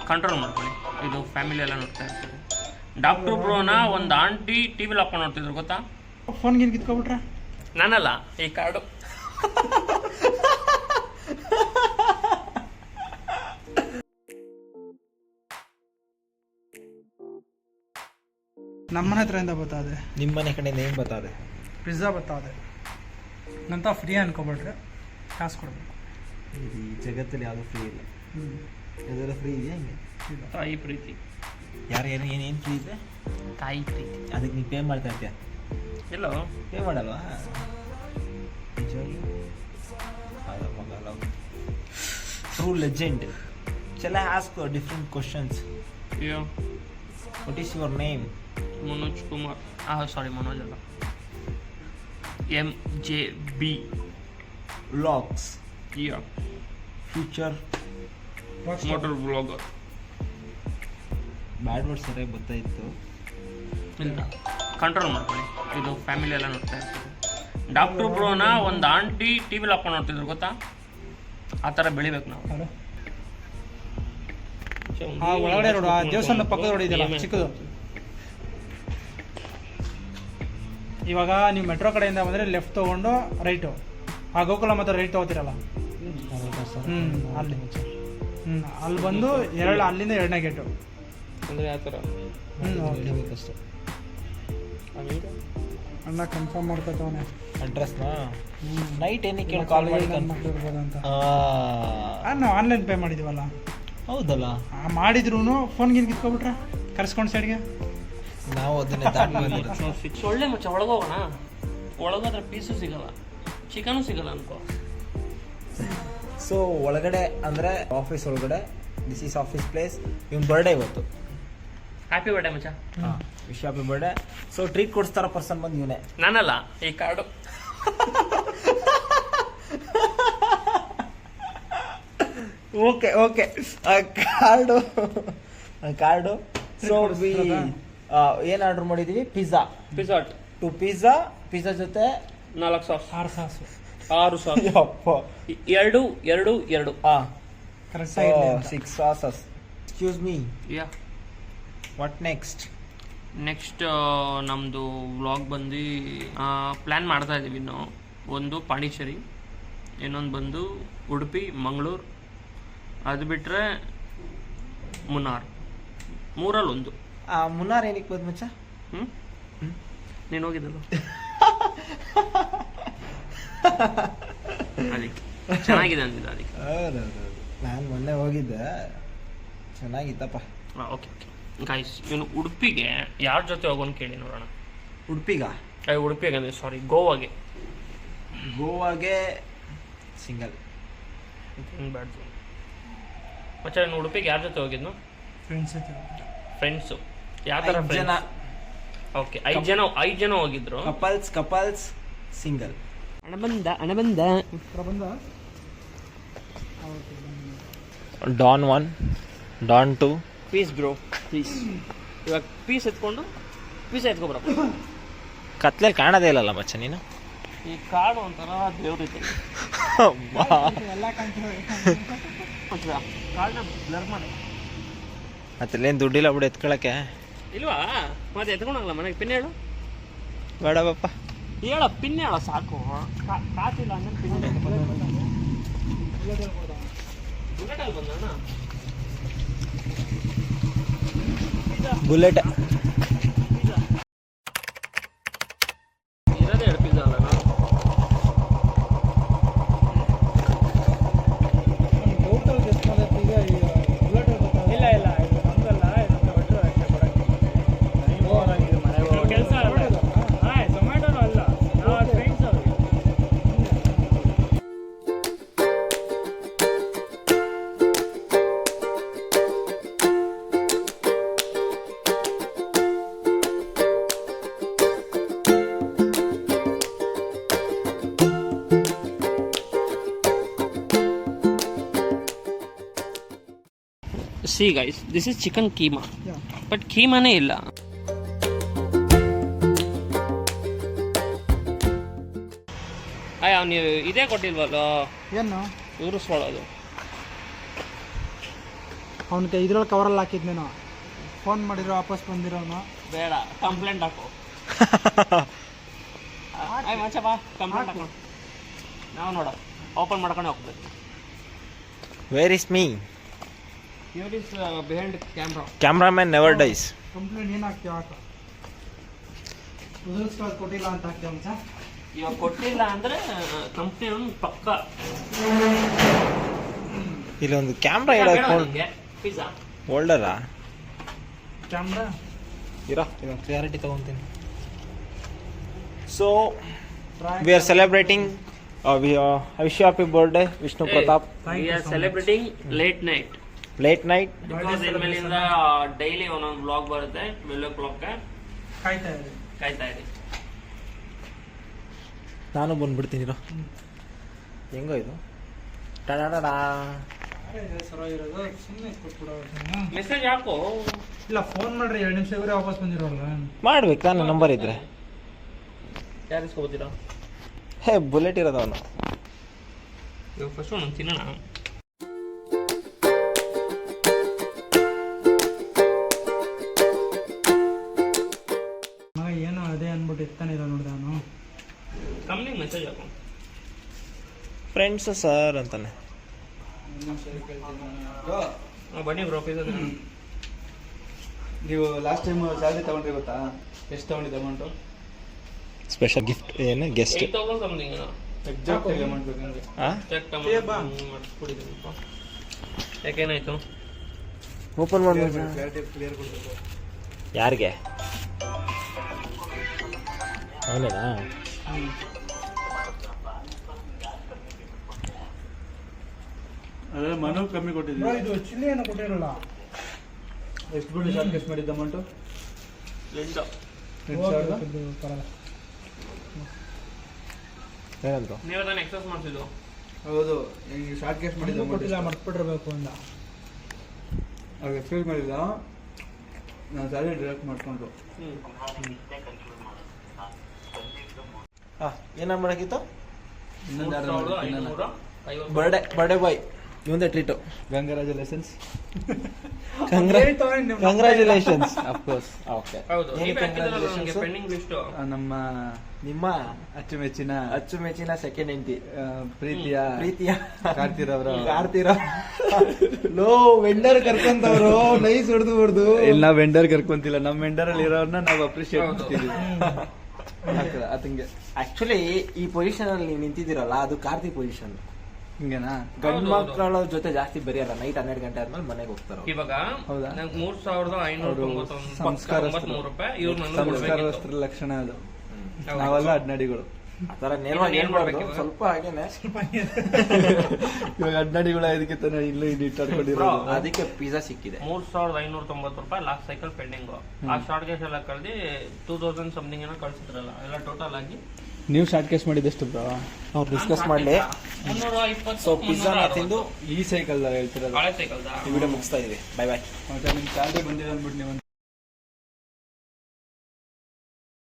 Control ಮಾಡ್ಕೊಳ್ಳಿ. ಇದು family ಎಲ್ಲ ನೋಡ್ತಾ ಇರ್ತಾರೆ. ಡಾಕ್ಟ್ರು ಬ್ರೋನ ಒಂದು ಆಂಟಿ ಟಿವಿಲಿ ಹಾಕೊಂಡು ನೋಡ್ತಿದ್ರು ಗೊತ್ತಾ? ಫೋನ್ಗೇನು ಕಿತ್ಕೊಬಿಟ್ರೆ? ನಾನಲ್ಲ, ಈ ಕಾರ್ಡು. ನಮ್ಮನೆ ಹತ್ರದಿಂದ ಬರ್ತದೆ. ನಿಮ್ಮ ಮನೆ ಕಡೆಯಿಂದ ಏನು ಬರ್ತದೆ? ಪಿಜ್ಜಾ ಬರ್ತದೆ ನಂತ ಫ್ರೀ ಅನ್ಕೊಬಿಟ್ರೆ ಕಾಸು ಕೊಡ್ಬೇಕು. ಈ ಜಗತ್ತಲ್ಲಿ ಯಾವುದು ಫ್ರೀ ಇಲ್ಲ. ಇದೆಲ್ಲ ಫ್ರೀ ಇದೆಯಾ? ಹಿಂಗೆ ತಾಯಿ ಪ್ರೀತಿ. ಯಾರು ಏನು ಫ್ರೀ ಇದೆ? ತಾಯಿ ಪ್ರೀತಿ. ಅದಕ್ಕೆ ನೀವು ಪೇ ಮಾಡ್ತಾ ಇರ್ತೀಯ? ಎಲ್ಲೋ ಪೇ ಮಾಡಲ್ವಾ? ನಿಜವಾಗಿ ಟ್ರೂ ಲೆಜೆಂಡ್. ಚಲ ಆಸ್ಕ್ ಡಿಫ್ರೆಂಟ್ ಕ್ವಶನ್ಸ್. ಅಯ್ಯೋ, what is your name? Manoj Kumar. Sorry, Manoj ಅಲ್ಲ, MJB vlogs. Yeah, future motor blogger. Bad word ಸರಿಯಾಗಿ ಬರ್ತಾಯಿತ್ತು. ಇಲ್ಲ, ಕಂಟ್ರೋಲ್ ಮಾಡ್ಕೊಳ್ಳಿ. ಇದು ಫ್ಯಾಮಿಲಿ ಎಲ್ಲ ನೋಡ್ತಾ ಇರ್ತಾರೆ. ಡಾಕ್ಟ್ರು ಬ್ರೋನ ಒಂದು ಆಂಟಿ ಟಿವಿಲಿ ಹಾಕೊಂಡು ನೋಡ್ತಿದ್ರು ಗೊತ್ತಾ? ಆ ಥರ ಬೆಳಿಬೇಕು ನಾವು. ಆ ಒಳಗಡೆ ರೋಡು, ಆ ದೇವಸ್ಥಾನ ಪಕ್ಕದ ರೋಡ್ ಇದೆಯಲ್ಲ ಚಿಕ್ಕದು. ಇವಾಗ ನೀವು ಮೆಟ್ರೋ ಕಡೆಯಿಂದ ಬಂದರೆ ಲೆಫ್ಟ್ ತೊಗೊಂಡು ರೈಟು, ಆ ಗೋಕುಲ ಮಾತ್ರ ರೈಟ್ ತೊಗೋತೀರಲ್ಲ, ಅಲ್ಲಿ ಅಲ್ಲಿ ಬಂದು ಅಲ್ಲಿಂದ 2ನೇ ಗೇಟು. ಅಂದರೆ ಯಾವ ಥರ? ಅಷ್ಟೇ. ಅಣ್ಣ ಕನ್ಫರ್ಮ್ ಮಾಡ್ಕೊತವನೆ ಅಡ್ರೆಸ್ನಾ. ನೈಟ್ ಏನಕ್ಕೆ ಕಾಲ್ ಮಾಡಿ ಇರ್ಬೋದು ಅಂತ. ನಾವು ಆನ್ಲೈನ್ ಪೇ ಮಾಡಿದ್ದೀವಲ್ಲ. ಹೌದಲ್ಲ, ಮಾಡಿದ್ರು ಫೋನ್ಗೇನು ಕಿತ್ಕೊಬಿಟ್ರೆ ಕರ್ಸ್ಕೊಂಡು ಸೈಡ್ಗೆ. ನಾವು ಅದನ್ನೇ ದಾಟಿ ಒಳ್ಳೆ ಮಚ್ಚ. ಒಳಗೋಗೋಣ. ಒಳಗೋದ್ರೆ ಪೀಸು ಸಿಗಲ್ಲ, ಚಿಕನು ಸಿಗಲ್ಲ ಅನ್ಕೋ. ಸೊ ಒಳಗಡೆ ಅಂದರೆ ಆಫೀಸ್ ಒಳಗಡೆ, ದಿಸ್ ಈಸ್ ಆಫೀಸ್ ಪ್ಲೇಸ್. ಇವನ್ ಬರ್ಡೇ ಇವತ್ತು. ಹ್ಯಾಪಿ ಬರ್ಡೇ ಮಚ್ಚ. Wish happy birthday. So treat ಕೊಡಿಸ್ತಾರ ಪರ್ಸನ್ ಬಂದು ಇವನೇ. ನಾನಲ್ಲ, ಈ card. Okay okay, card. So ಏನು ಆರ್ಡರ್ ಮಾಡಿದ್ದೀವಿ? ಪಿಜ್ಜಾ. ಪಿಜ್ಜಾ 2 ಪಿಜ್ಜಾ ಜೊತೆ 4 ಸಾಸ್. 6 ಸಾಸು. 6 ಸಾಸ್. ಅಪ್ಪ, 2 ಕರೆಕ್ಟಾಗಿ 6 sauces. Excuse me, yeah. What next? ನಮ್ಮದು ವ್ಲಾಗ್ ಬಂದು ಪ್ಲ್ಯಾನ್ ಮಾಡ್ತಾ ಇದ್ದೀವಿ ಇನ್ನು. ಒಂದು ಪಾಂಡಿಚೇರಿ, ಇನ್ನೊಂದು ಬಂದು ಉಡುಪಿ, ಮಂಗಳೂರು, ಅದು ಬಿಟ್ಟರೆ ಮುನ್ನಾರ್. 3ರಲ್ಲಿ 1. ಮುನ್ನಾರ್ ಏನಕ್ಕೆ ಬಂದು ಮಚ್ಚ? ನೀನು ಹೋಗಿದ್ದಲ್ಲ ಅದಕ್ಕೆ ಚೆನ್ನಾಗಿದೆ ಅಂತಿದ್ದ. ಅದಕ್ಕೆ ಹೌದೌದು, ನಾನು ಮೊನ್ನೆ ಹೋಗಿದ್ದೆ, ಚೆನ್ನಾಗಿತ್ತಪ್ಪ. ಓಕೆ ಗಾಯ್ಸ್, ಇವನು ಉಡುಪಿಗೆ ಯಾರ ಜೊತೆ ಹೋಗೋನು ಕೇಳಿ ನೋಡೋಣ. ಉಡುಪಿಗೆ ಅಂದರೆ ಸಾರಿ, ಗೋವಾಗೆ ಸಿಂಗಲ್. ಬ್ಯಾಡ್ ಮಚ್ಚ. ನೀನು ಉಡುಪಿಗೆ ಯಾರ ಜೊತೆ ಹೋಗಿದ್ನು? ಫ್ರೆಂಡ್ಸು. ಯಾವ ಥರ ಜನ? ಓಕೆ, 5 ಜನ ಹೋಗಿದ್ರು. Couples single. ಅಣ್ಣ ಬಂದ. Don 1, don 2. Piece bro, please. ಇವಾಗ ಪೀಸ್ ಎತ್ಕೊಂಡು ಎತ್ಕೊಬರ. ಕತ್ಲಲ್ಲಿ ಕಾಣೋದೇ ಇಲ್ಲಲ್ಲ ಮಚ್ಚ ನೀನು. ಈ ಕಾಡು ಒಂಥರ ದೇವ್ರೈತೆ. ಕಾಡನ್ನ ಬ್ಲರ್ ಮಾಡಿ. ಮತ್ತಲ್ಲೇನು ದುಡ್ಡಿಲ್ಲ ಬಿಡು ಎತ್ಕೊಳಕ್ಕೆ. ಇಲ್ವಾ? ಮತ್ತೆ ಎತ್ಕೊಳಲ್ಲ ಮನೆಗೆ. ಪಿನ್ ಹೇಳು. ಬೇಡ ಬಪ್ಪ, ಹೇಳ ಪಿನ್ ಹೇಳ ಸಾಕು. ಕಾತಿಲ್ಲ ಅಂದ್ರೆ ಪಿನ್ ಬಂದಣ್ಣ. ಬುಲೆಟ್ ಇರೋದೇ 2 ಪಿಜ್ಜಾ ಅಲ್ಲ. See guys, this is chicken keema. Yeah. But keemaನೇ ಇಲ್ಲ. ನೀವು ಇದೇ ಕೊಟ್ಟಿಲ್ವಲ್ಲ ಏನು ಉರಿಸ್ಕೊಳ್ಳೋದು? ಅವನಿಗೆ ಇದ್ರಲ್ಲಿ ಕವರಲ್ಲಿ ಹಾಕಿದ್ನೇನು ಫೋನ್ ಮಾಡಿರೋ ವಾಪಸ್ ಬಂದಿರೋನು. ಬೇಡ, ಕಂಪ್ಲೇಂಟ್ ಹಾಕು. ಆಯ್ ಮಚ್ಚ ಬಾ, ಕಂಪ್ಲೇಂಟ್ ಹಾಕು. ನಾವು ನೋಡ ಓಪನ್ ಮಾಡ್ಕೊಂಡು ಹೋಗ್ಬೇಕು. Where is me? Here is behind camera. Cameraman never dies. Complaint ಏನು ಹಾಕ್ತೀವಿ ಹಾಕ. ಉದುರಿಸ್ಕೊಳ್ಳೋದು ಕೊಟ್ಟಿಲ್ಲ ಅಂತ ಹಾಕ್ತೀವಿ ಮಚ್ಚ. ಇವಾಗ ಕೊಟ್ಟಿಲ್ಲ ಅಂದ್ರೆ ಕಂಪ್ನಿ ಪಕ್ಕ ಇಲ್ಲೊಂದು ಕ್ಯಾಮ್ರಾ ಇಡಕ್ಕೆ ಪಿಜ್ಜಾ ಹೋಲ್ಡರಾ? ಕ್ಯಾಮ್ರಾ ಇರೋ ಇದೊಂದು ಕ್ಲಿಯಾರಿಟಿ ತಗೊಂತೀನಿ. So we are celebrating wish happy birthday Vishnu Pratap. We are celebrating late night. Late night because ಇನ್ಮೇಲಿಂದ ಡೈಲಿ ಒಂದೊಂದು ಬ್ಲಾಗ್ ಬರುತ್ತೆ 12 o'clock. ಕಾಯ್ತಾ ಇರಿ. ನಾನು ಬಂದ್ಬಿಡ್ತೀನಿ ಇರೋ. ಹೆಂಗೋ ಇದು ಟಡಾಡಾ. ಇರೋದು ಸುಮ್ಮನೆ ಕೊಟ್ಬಿಡೋ. ಮೆಸೇಜ್ ಹಾಕು. ಇಲ್ಲ ಫೋನ್ ಮಾಡ್ರಿ 2 ನಿಮಿಷ ಇವರೇ ವಾಪಸ್ ಬಂದಿರೋಲ್ಲ. ಮಾಡ್ಬೇಕು ತಾನು ನಂಬರ್ ಇದ್ರೆ. ಯಾರು ಇಸ್ಕೊಬೋತೀರಾ? ಹೇ ಬುಲೆಟ್ ಇರೋದು ಅವನು. ಇವಾಗ ಫಸ್ಟ್ ಒಂದು ತಿನ್ನೋಣ. ಮಗ ಏನೋ ಅದೇ ಅಂದ್ಬಿಟ್ಟು ಇರ್ತಾನಿಲ್ಲ ನೋಡ್ದೆ ಅವನು. ಕಂಪ್ನಿಗೆ ಮೆಸೇಜ್ ಹಾಕು. ಫ್ರೆಂಡ್ಸ್ ಸರ್ ಅಂತಾನೆ. ಬನ್ನಿ ಬ್ರೋ, ಪಿಜ್ಜಾ ನೀವು ಲಾಸ್ಟ್ ಟೈಮ್ ಸ್ಯಾಲ್ರಿ ತಗೊಂಡ್ರಿ ಗೊತ್ತಾ? ಎಷ್ಟು ತಗೊಂಡಿದ್ದೆ ಅಮೌಂಟು? ಸ್ಪೆಷಲ್ ಗಿಫ್ಟ್ ಏನು ಗೆಸ್ಟ್? 8,000 ಸಮಥಿಂಗ್. ಎಕ್ಸಾಕ್ಟ್ ಅಮೌಂಟ್ ಬೇಕಂದ್ರೆ ಚೆಕ್ ಮಾಡಿಸ್ಕೊಡಿದ್ದೀನಿ. ಯಾಕೇನಾಯ್ತು? ಓಪನ್ ಮಾಡ್ಬೋದು. ಕ್ಲಾರಿಟಿ ಕ್ಲಿಯರ್ ಕೊಡಬೇಕು. ಯಾರಿಗೆ? ಅವನೇನಾ? ಅದೇ ಮನು ಕಮ್ಮಿ ಬ್ರೋ, ಕೊಟ್ಟಿದ್ದೆ. ಇದು ಚಿಲ್ಲಿ ಏನೋ ಕೊಟ್ಟಿರಲ್ಲ. ಎಷ್ಟು ಬಿಟ್ಟು ಶಾರ್ಟ್ ಕೇಸ್ ಮಾಡಿದ್ದ ಅಮೌಂಟು? 8,000. ಇದು ಪರಲ್ಲ. ಏನಂದ್ರು? ನೀವು ತಾನು ಎಕ್ಸಸ್ ಮಾಡಿಸಿದ್ದು. ಹೌದು, ಹಿಂಗೆ ಶಾರ್ಟ್ ಕೇಸ್ ಮಾಡಿದ್ದ ಇನ್ನೂ ಕೊಟ್ಟಿಲ್ಲ, ಅಮೌಂಟ್ ಮರ್ತ್ಬಿಟ್ಟಿರ್ಬೇಕು ಅಂದ. ಅವ್ರು ಎಕ್ಸ್ಪೆಕ್ಟ್ ಮಾಡಿಲ್ಲ, ನಾನು ಸ್ಯಾಲ್ರಿ ಡಿಡಕ್ಟ್ ಮಾಡಿಕೊಂಡು. ಏನ ಮಾಡೋಕ್ಕಿತ್ತು? ಇನ್ನೊಂದು ಯಾರು ಇನ್ನೊಂದು 3,550. ಬರ್ಡೇ ಬಾಯ್ ಇವಂದೇ treat. Congratulations. Congratulations. Of course. Okay. ಹೌದು, ಏನು ನೀವೇ ಹಾಕಿದ್ರಲ್ಲ ನನಗೆ ಕಂಗ್ರ್ಯಾಚುಲೇಷನ್ಸ್? Pending list. ನಮ್ಮ ನಿಮ್ಮ ಅಚ್ಚುಮೆಚ್ಚಿನ ಅಚ್ಚುಮೆಚ್ಚಿನ ಸೆಕೆಂಡ್ ಹೆಂಡತಿ ಪ್ರೀತಿಯ ಕಾರ್ತಿರವರು ಆಡ್ತೀರಾ? ಲೋ ವೆಂಡರ್ ಕರ್ಕೊಂತವ್ರು ನೈಸ್ ಹೊಡೆದು ಇಲ್ಲ, ವೆಂಡರ್ ಕರ್ಕೊಂತಿಲ್ಲ. ನಮ್ಮ ವೆಂಡರ್ ಅಲ್ಲಿ ಇರೋರ್ನ ನಾವು ಅಪ್ರಿಶಿಯೇಟ್ ಹೌದು. ಮಾಡ್ತೀವಿ. ಅದಂಗೆ ಆಕ್ಚುಲಿ ಈ ಪೊಸಿಷನ್ ಅಲ್ಲಿ ನೀವು ನಿಂತಿದ್ದೀರಲ್ಲ, ಅದು ಕಾರ್ತಿ ಪೊಸಿಷನ್. ಹಿಂಗೇನಾ? ಗಂಡು ಮಕ್ಕಳ ಜೊತೆ ಜಾಸ್ತಿ ಬೆರೆಯಲ್ಲ. ನೈಟ್ 12 ಗಂಟೆ ಆದ್ಮೇಲೆ ಮನೆಗೆ ಹೋಗ್ತಾರ. ಇವಾಗ ಹೌದಾ? ನಂಗೆ 3,599 ಸಂಸ್ಕಾರಸ್ಥರು. ರೂಪಾಯಿ ಇವ್ರು ನನಗೆ ಕೊಡ್ಬೇಕಿತ್ತು. ಸಂಸ್ಕಾರಸ್ಥರ ಲಕ್ಷಣ ಅದು. ನಾವೆಲ್ಲ ಅಡ್ನಾಡಿಗಳು. ಆತರ ನೇರವಾಗಿ ಏನ್ ಹೇಳ್ಬಾರ್ದು, ಮಾಡ್ಬೇಕು ಇವಾಗ? ಸ್ವಲ್ಪ ಹಾಗೇನೆ. ಇವಾಗ ಅಡ್ನಾಡಿಗಳು ಇದಕ್ಕೆ ತಾನೆ ಇಲ್ಲೂ ಇದು ಇಟ್ಟಾಡ್ಕೊಂಡಿರೋದು. ಅದಕ್ಕೆ ಪಿಜ್ಜಾ ಸಿಕ್ಕಿದೆ. 3,590 ರೂಪಾಯಿ ಲಾಸ್ಟ್ ಸೈಕಲ್ ಪೆಂಡಿಂಗ್. ಆ ಶಾರ್ಟ್ ಗೇಸ್ ಎಲ್ಲ ಕಳ್ದಿ 2,000 ಸಮಥಿಂಗ್ ಏನೋ ಕಳ್ಸಿದ್ರಲ್ಲ, ಎಲ್ಲ ಟೋಟಲ್ ಆಗಿ ನೀವು ಶಾರ್ಟ್ ಕೇಸ್ ಮಾಡಿದಷ್ಟು ಬ್ರೋ ಅವ್ರು ಡಿಸ್ಕಸ್ ಮಾಡಲಿ. 320. ಸೊ ಪಿಜ್ಜಾನ ತಿಂದು ಈ ಸೈಕಲ್ ಹೇಳ್ತಿರೋದು. ಹಳೆ ಸೈಕಲ್ದ ಈ ವಿಡಿಯೋ ಮುಗಿಸ್ತಾ ಇದೀವಿ. Bye bye. ಮತ್ತೆ ನಿಮ್ ಸ್ಯಾಲ್ರಿ ಬಂದಿದೆ ಅಂದ್ಬಿಟ್ಟು ನೀವು